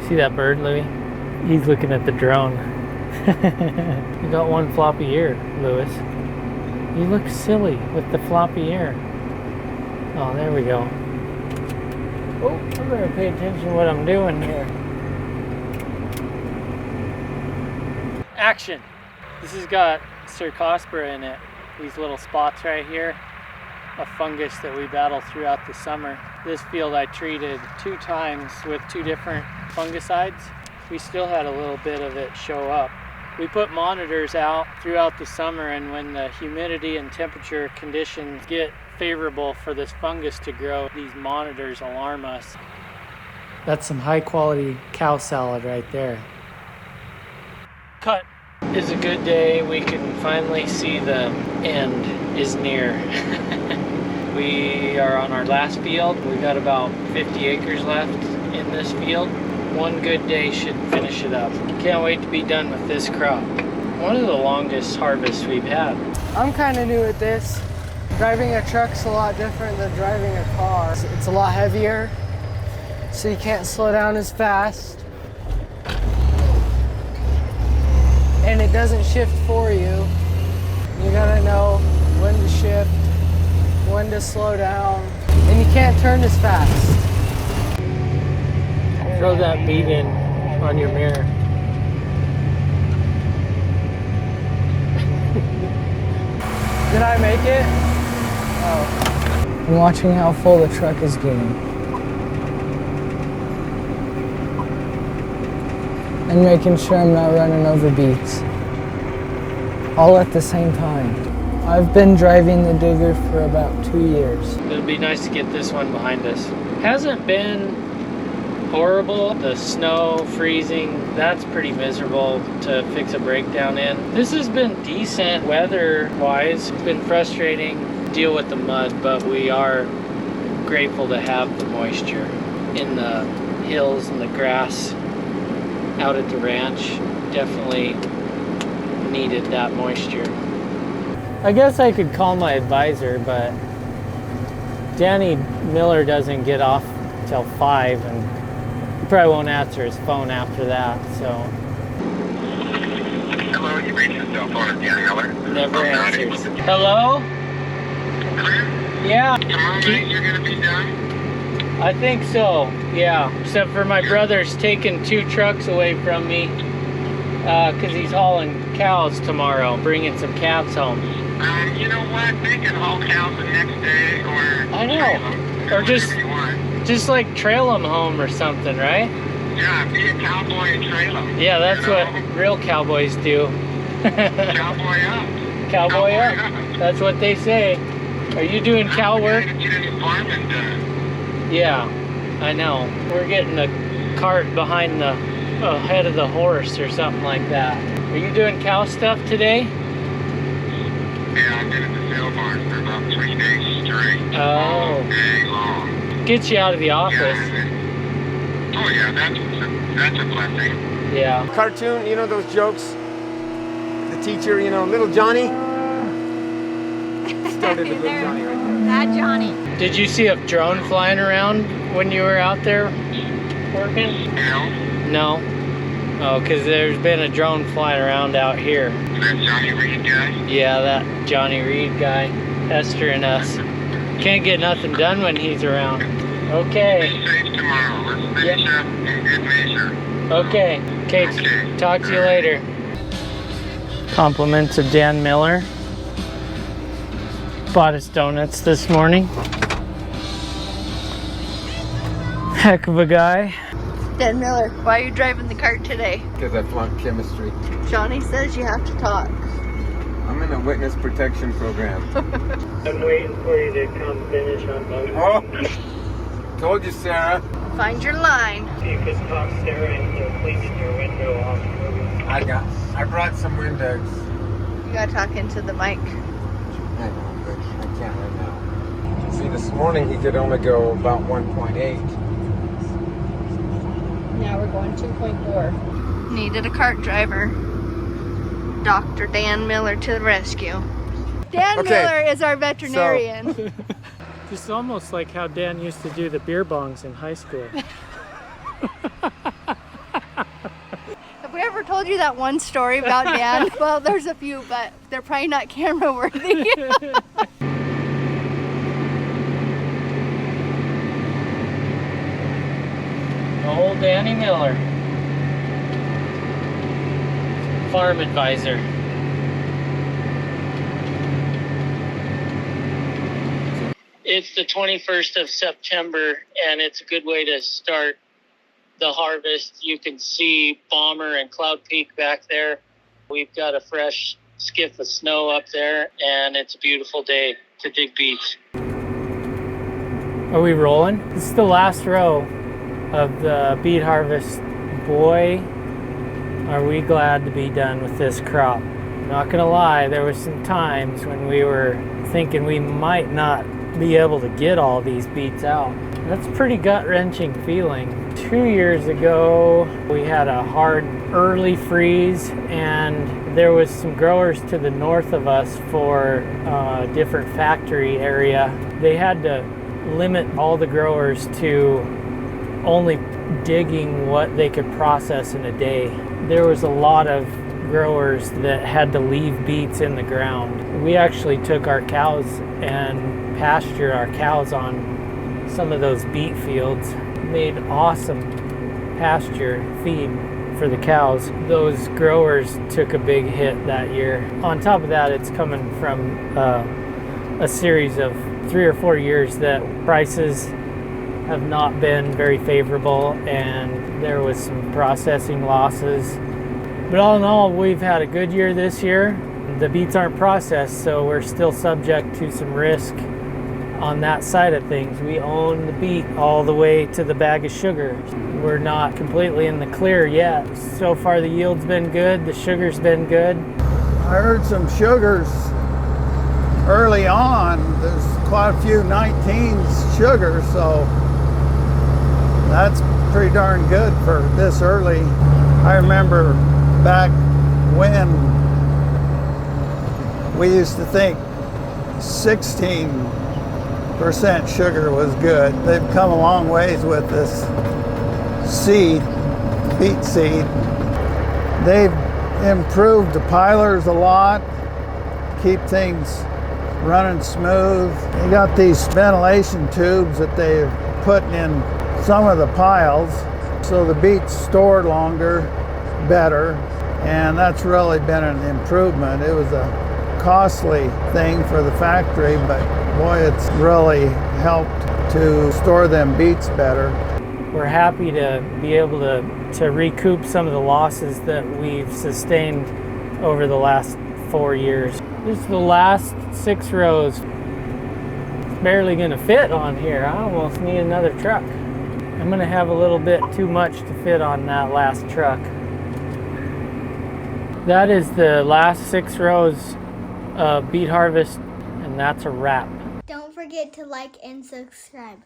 See that bird, Louis? He's looking at the drone. You got one floppy ear, Louis. You look silly with the floppy ear. Oh, there we go. Oh, I better pay attention to what I'm doing here. Action! This has got Cercospora in it. These little spots right here. A fungus that we battle throughout the summer. This field I treated 2 times with 2 different fungicides. We still had a little bit of it show up. We put monitors out throughout the summer, and when the humidity and temperature conditions get favorable for this fungus to grow, these monitors alarm us. That's some high quality cow salad right there. Cut. It's a good day. We can finally see the end is near. We are on our last field. We've got about 50 acres left in this field. One good day should finish it up. Can't wait to be done with this crop. One of the longest harvests we've had. I'm kind of new at this. Driving a truck's a lot different than driving a car. It's a lot heavier, so you can't slow down as fast. And it doesn't shift for you. You gotta know when to shift, when to slow down, and you can't turn as fast. Throw that beet in on your mirror. Did I make it? Oh. I'm watching how full the truck is getting. And making sure I'm not running over beets. All at the same time. I've been driving the digger for about 2 years. It'll be nice to get this one behind us. Hasn't been horrible. The snow, freezing, that's pretty miserable to fix a breakdown in. This has been decent weather-wise. It's been frustrating to deal with the mud, but we are grateful to have the moisture in the hills and the grass out at the ranch. Definitely needed that moisture. I guess I could call my advisor, but Danny Miller doesn't get off till 5, and he probably won't answer his phone after that, so. Hello, you reached the cell phone of Danny Miller. Never answers. Hello? Clear? Yeah. Tomorrow night you're gonna be done? I think so, yeah. Except for my brother's taking 2 trucks away from me because he's hauling cows tomorrow, bringing some calves home. You know what? They can haul cows the next day, or I know, or just like trail them home or something, right? Yeah, be a cowboy and trail them. Yeah, that's what real cowboys do. Cowboy up. Cowboy up. That's what they say. Are you doing cow work? To get any farming done. Yeah, I know. We're getting a cart behind the head of the horse or something like that. Are you doing cow stuff today? Yeah, I've been at the sale barn for about 3 days straight. Oh. All day long. Get you out of the office. Yeah, oh yeah, that's a blessing. Yeah. Cartoon, you know those jokes? The teacher, you know, little Johnny? Started with little Johnny right there. That Johnny. Did you see a drone flying around when you were out there working? No. No? Oh, because there's been a drone flying around out here. That Johnny Reed guy? Yeah, that Johnny Reed guy pestering us. Can't get nothing done when he's around. Okay. Be safe tomorrow. Let's finish up in good measure. Okay. Okay. Talk to you later. Compliments of Dan Miller. Bought us donuts this morning. Heck of a guy. Dan Miller, why are you driving the cart today? Because I flunked chemistry. Johnny says you have to talk. I'm in a witness protection program. I'm waiting for you to come finish unloading. Oh! Told you, Sarah. Find your line. You could talk Sarah into cleaning your window off. I brought some windows. You gotta talk into the mic. I know, but I can't right now. See, this morning he could only go about 1.8. Now we're going 2.4. Needed a cart driver. Dr. Dan Miller to the rescue. Dan Miller is our veterinarian. Just almost like how Dan used to do the beer bongs in high school. told you that one story about Dan? Well, there's a few, but they're probably not camera worthy. Old Danny Miller, farm advisor. It's the 21st of September, and it's a good way to start the harvest. You can see Bomber and Cloud Peak back there. We've got a fresh skiff of snow up there, and it's a beautiful day to dig beets. Are we rolling? This is the last row of the beet harvest. Boy, are we glad to be done with this crop. Not gonna lie, there was some times when we were thinking we might not be able to get all these beets out. That's a pretty gut-wrenching feeling. 2 years ago, we had a hard early freeze, and there was some growers to the north of us for a different factory area. They had to limit all the growers to only digging what they could process in a day. There was a lot of growers that had to leave beets in the ground. We actually took our cows and pastured our cows on some of those beet fields. Made awesome pasture feed for the cows. Those growers took a big hit that year. On top of that, it's coming from a series of 3 or 4 years that prices have not been very favorable, and there was some processing losses. But all in all, we've had a good year this year. The beets aren't processed, so we're still subject to some risk on that side of things. We own the beet all the way to the bag of sugar. We're not completely in the clear yet. So far the yield's been good, the sugar's been good. I heard some sugars early on. There's quite a few 19s sugar, so that's pretty darn good for this early. I remember back when we used to think 16% sugar was good. They've come a long ways with this seed, beet seed. They've improved the pilers a lot, keep things running smooth. They got these ventilation tubes that they're putting in some of the piles, so the beets store longer, better, and that's really been an improvement. It was a costly thing for the factory, but boy, it's really helped to store them beets better. We're happy to be able to recoup some of the losses that we've sustained over the last 4 years. This is the last 6 rows. It's barely gonna fit on here. I almost need another truck. I'm gonna have a little bit too much to fit on that last truck. That is the last 6 rows of beet harvest, and that's a wrap. Don't forget to like and subscribe.